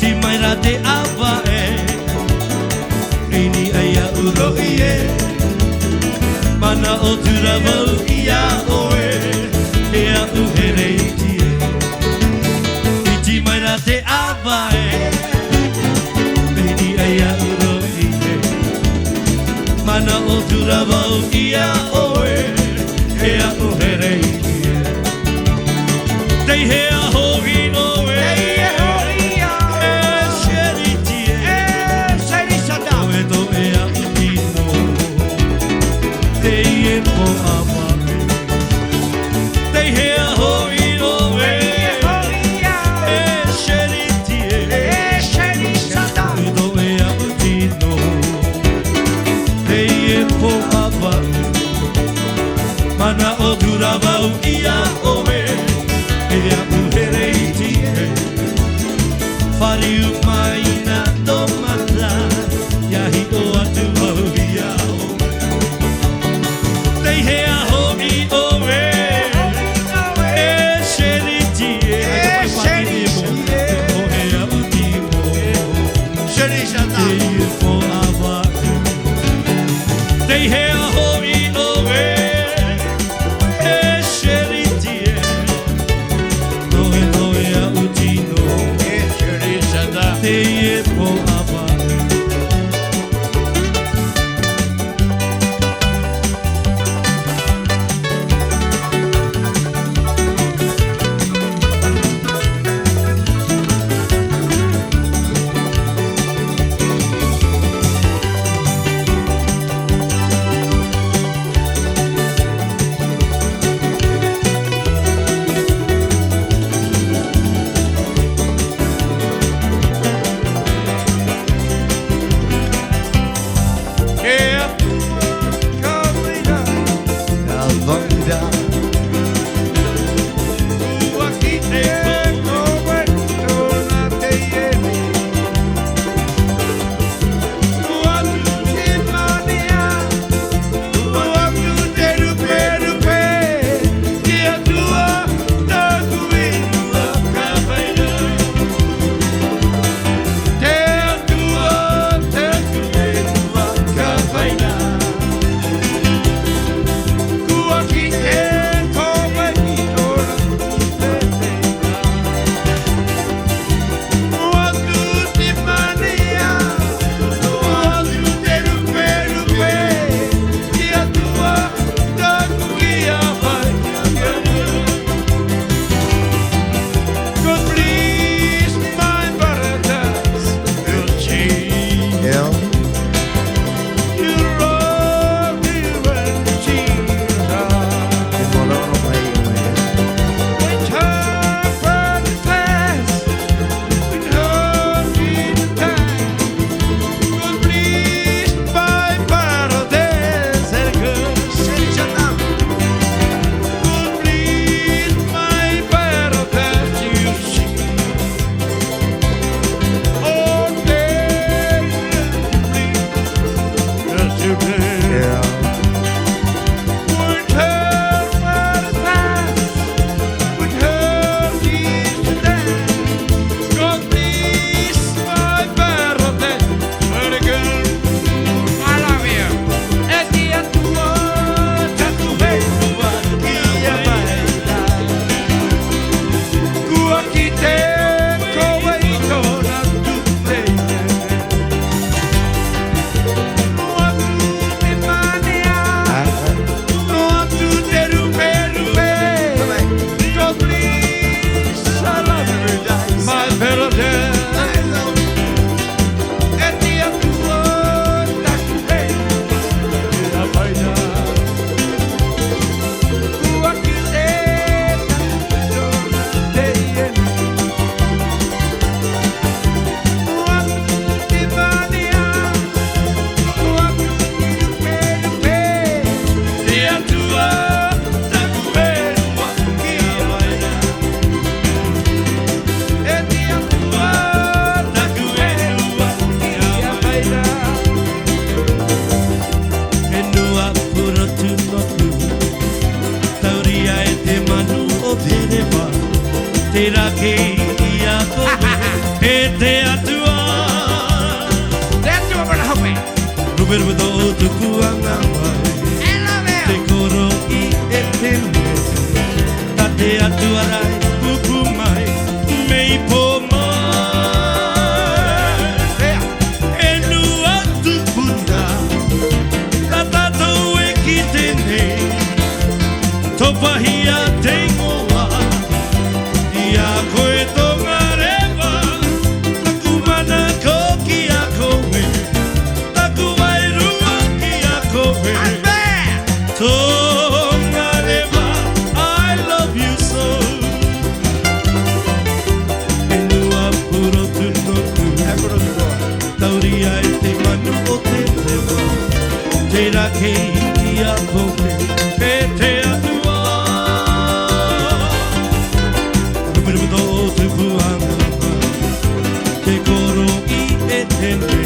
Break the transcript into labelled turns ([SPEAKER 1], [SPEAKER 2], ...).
[SPEAKER 1] Maira te ava Rini aya uro ie Mana o turavau ia oe Ea uhereitie Iti maira te ava Rini aya uro ie Mana o turavau ia oe Ea uhereitie Tei hea hohi oe Mana o turavau ia oe Ea uhereitie Whariu mai na tomata Iahi o atu au ia oe Tei hea hoki oe E sheritie O hea uti mo
[SPEAKER 2] Sherishata
[SPEAKER 1] Tei po awa Tei hea hoki oe Te po ava e te atua
[SPEAKER 2] Te atua mana hope.
[SPEAKER 1] Ruberu do tuku anga mai Te koro I e tene Ta te atua rai pupu mai Mei po mai E nua tupuna Ta tatou e ki tene Topahia te ngoa Ia koe tonga rewa Taku mana ko ki a koe Taku wairua ki a koe Tonga rewa I love you so E nua puro tunoku Tauri ai te manu o te rewa Te rake ki a koe E te atua Ruberu do te puanga Te koro I e tene